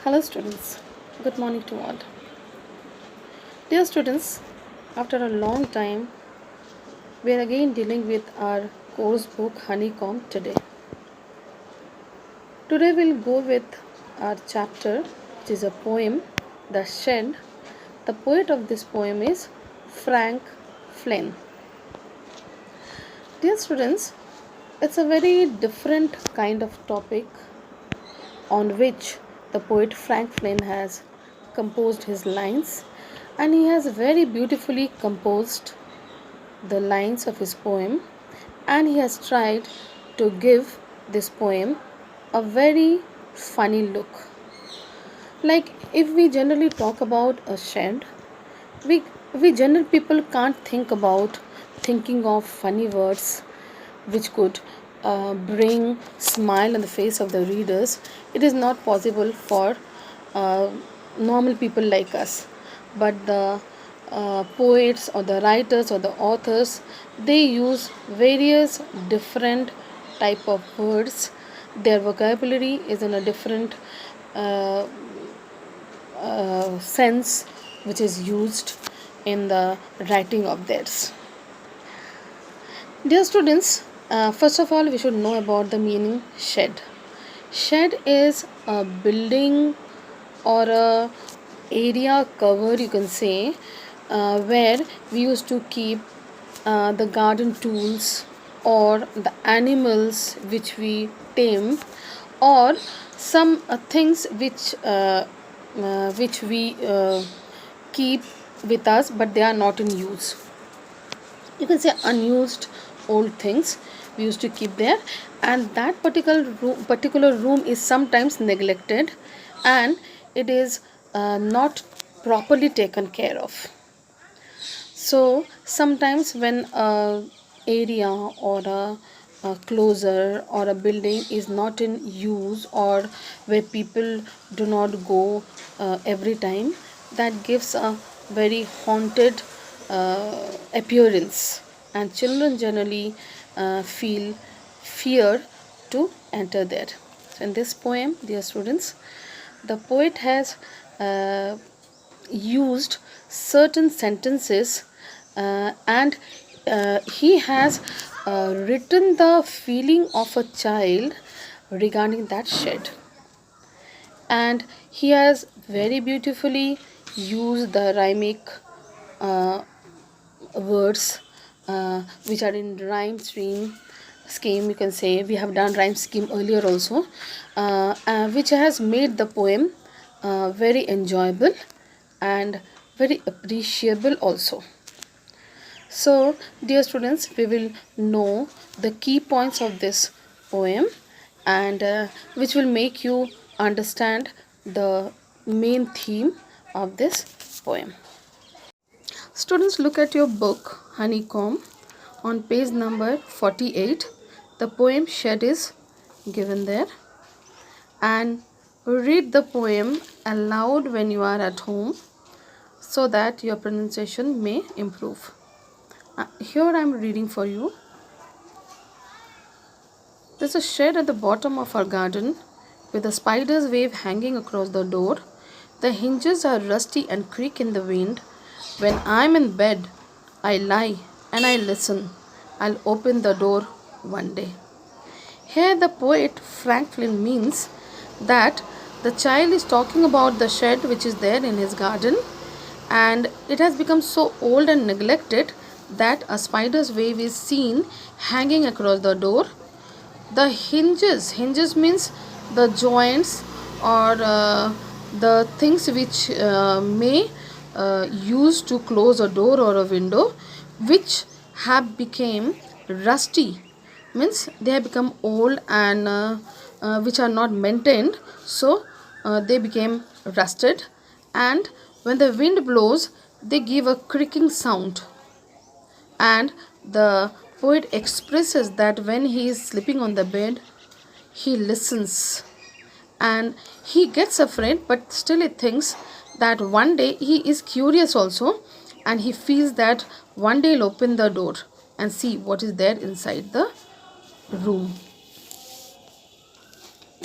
Hello students, good morning to all. Dear students, after a long time, we are again dealing with our course book Honeycomb today. Today we'll go with our chapter, which is a poem, The Shed. The poet of this poem is Frank Flynn. Dear students, it's a very different kind of topic on which the poet Frank Flynn has composed his lines, and he has very beautifully composed the lines of his poem, and he has tried to give this poem a very funny look. Like, if we generally talk about a shed, we we general people can't think about thinking of funny words which could bring smile on the face of the readers. It is not possible for uh, normal people like us, but the poets or the writers or the authors, they use various different type of words. Their vocabulary is in a different uh, sense which is used in the writing of theirs. Dear students, first of all, we should know about the meaning shed. Shed is a building or a area cover, you can say, where we used to keep the garden tools or the animals which we tame, or some things which we keep with us but they are not in use. You can say unused old things we used to keep there, and that particular room is sometimes neglected, and it is not properly taken care of. So sometimes when a area or a closer or a building is not in use, or where people do not go every time, that gives a very haunted appearance, and children generally feel fear to enter there. So in this poem, dear students, the poet has uh, used certain sentences, and he has written the feeling of a child regarding that shed, and he has very beautifully used the rhymic uh, words which are in rhyme scheme, you can say. We have done rhyme scheme earlier also, which has made the poem very enjoyable and very appreciable also. So dear students, we will know the key points of this poem, and which will make you understand the main theme of this poem. Students, look at your book Honeycomb on page number 48. The poem Shed is given there, and read the poem aloud when you are at home so that your pronunciation may improve. Here I am reading for you. There's a shed at the bottom of our garden with a spider's web hanging across the door. The hinges are rusty and creak in the wind. When I'm in bed, I lie and I listen. I'll open the door one day. Here, the poet Frank Flynn means that the child is talking about the shed which is there in his garden, and it has become so old and neglected that a spider's web is seen hanging across the door. The hinges means the joints, or the things which may use to close a door or a window, which have become rusty, means they have become old, and which are not maintained, so they became rusted, and when the wind blows they give a creaking sound. And the poet expresses that when he is sleeping on the bed, he listens and he gets afraid, but still he thinks that one day, he is curious also, and he feels that one day he'll open the door and see what is there inside the room.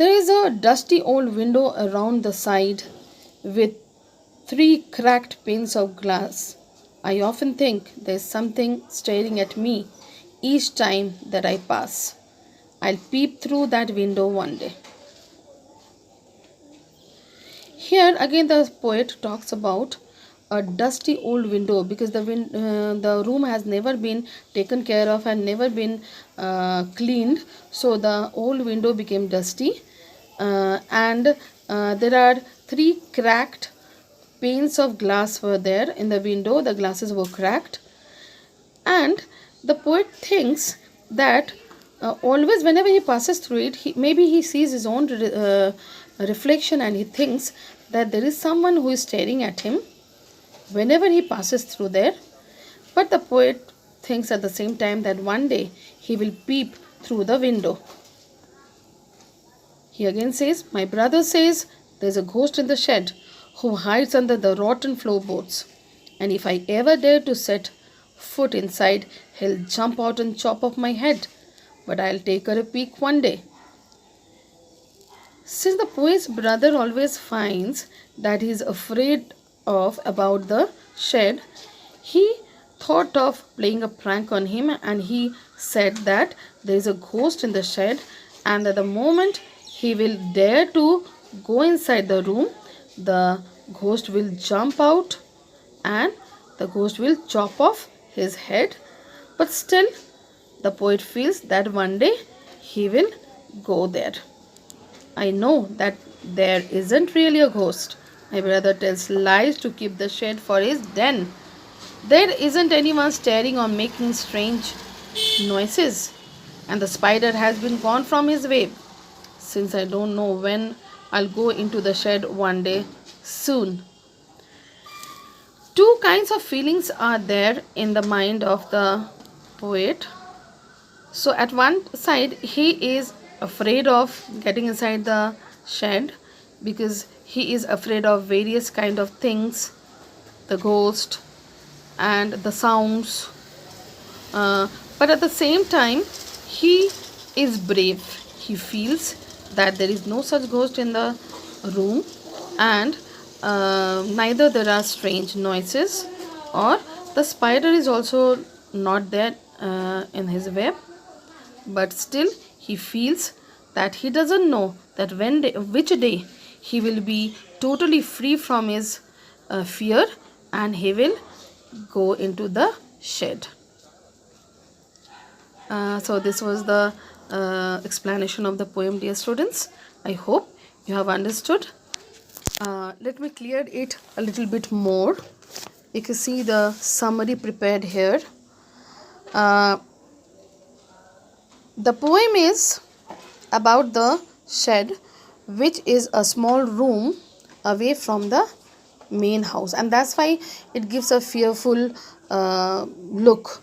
There is a dusty old window around the side with three cracked panes of glass. I often think there's something staring at me each time that I pass. I'll peep through that window one day. Here again, the poet talks about a dusty old window because the room has never been taken care of and never been cleaned. So the old window became dusty, and there are three cracked panes of glass were there in the window. The glasses were cracked, and the poet thinks that always whenever he passes through it, maybe he sees his own reflection, and he thinks that there is someone who is staring at him whenever he passes through there. But the poet thinks at the same time that one day he will peep through the window. He again says, my brother says there's a ghost in the shed who hides under the rotten floorboards, and if I ever dare to set foot inside, he'll jump out and chop off my head. But I'll take her a peek one day. Since the poet's brother always finds that he's afraid of about the shed, he thought of playing a prank on him, and he said that there is a ghost in the shed, and at the moment he will dare to go inside the room, the ghost will jump out and the ghost will chop off his head. But still, the poet feels that one day he will go there. I know that there isn't really a ghost. My brother tells lies to keep the shed for his den. There isn't anyone staring or making strange noises, and the spider has been gone from his web. Since I don't know when I'll go into the shed one day soon. Two kinds of feelings are there in the mind of the poet. So at one side he is afraid of getting inside the shed because he is afraid of various kind of things, the ghost and the sounds, but at the same time he is brave. He feels that there is no such ghost in the room, and neither there are strange noises, or the spider is also not there in his web. But still he feels that he doesn't know that which day he will be totally free from his fear, and he will go into the shed. So this was the explanation of the poem, dear students. I hope you have understood. Let me clear it a little bit more. You can see the summary prepared here. The poem is about the shed, which is a small room away from the main house, and that's why it gives a fearful look.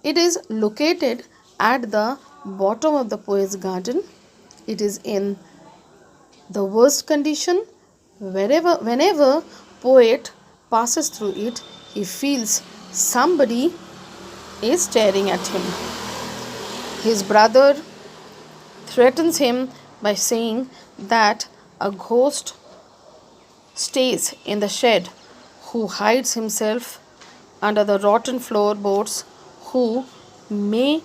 It is located at the bottom of the poet's garden. It is in the worst condition. Whenever poet passes through it, he feels somebody is staring at him. His brother threatens him by saying that a ghost stays in the shed who hides himself under the rotten floorboards, who may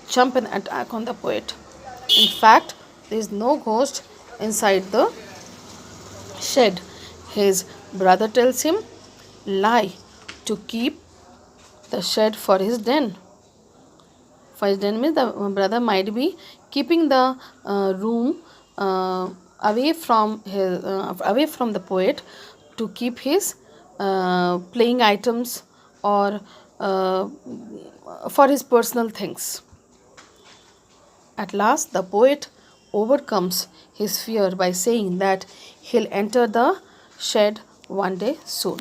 jump and attack on the poet. In fact, there is no ghost inside the shed. His brother tells him lie to keep the shed for his den. For his den means the brother might be keeping the room away from the poet to keep his playing items or for his personal things. At last, the poet overcomes his fear by saying that he'll enter the shed one day soon.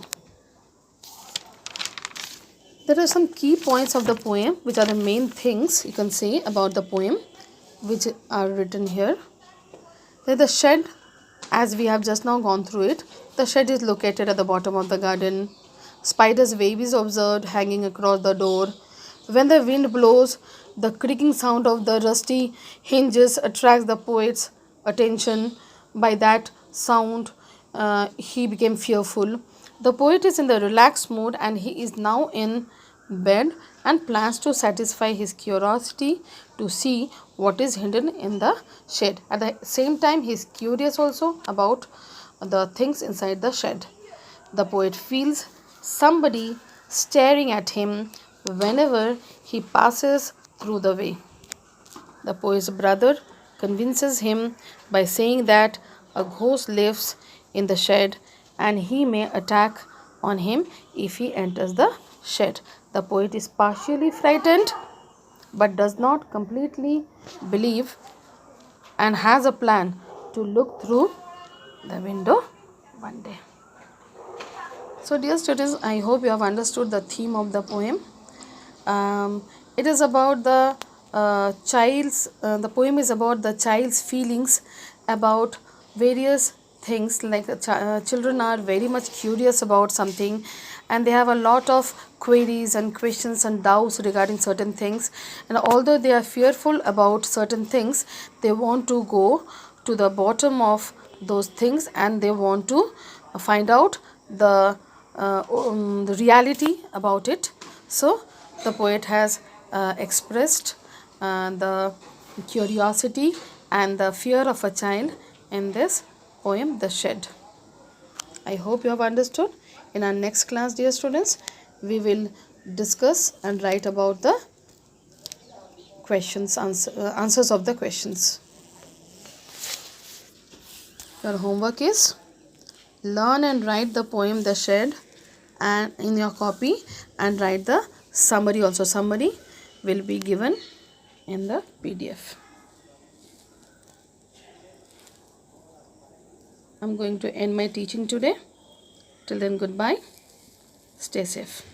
There are some key points of the poem, which are the main things you can say about the poem, which are written here. The shed, as we have just now gone through it, the shed is located at the bottom of the garden. Spider's web is observed hanging across the door. When the wind blows, the creaking sound of the rusty hinges attracts the poet's attention. By that sound, he became fearful. The poet is in the relaxed mood and he is now in bed and plans to satisfy his curiosity to see what is hidden in the shed. At the same time, he is curious also about the things inside the shed. The poet feels somebody staring at him whenever he passes through the way. The poet's brother convinces him by saying that a ghost lives in the shed and he may attack on him if he enters the shed. The poet is partially frightened but does not completely believe and has a plan to look through the window one day. So, dear students, I hope you have understood the theme of the poem. It is about the poem is about the child's feelings about various things, like children are very much curious about something and they have a lot of queries and questions and doubts regarding certain things, and although they are fearful about certain things, they want to go to the bottom of those things and they want to find out the reality about it. So the poet has expressed the curiosity and the fear of a child in this poem, The Shed. I hope you have understood. In our next class, dear students, we will discuss and write about the answers of the questions. Your homework is learn and write the poem The Shed and in your copy, and write the summary also. Summary will be given in the PDF. I'm going to end my teaching today. Till then, goodbye. Stay safe.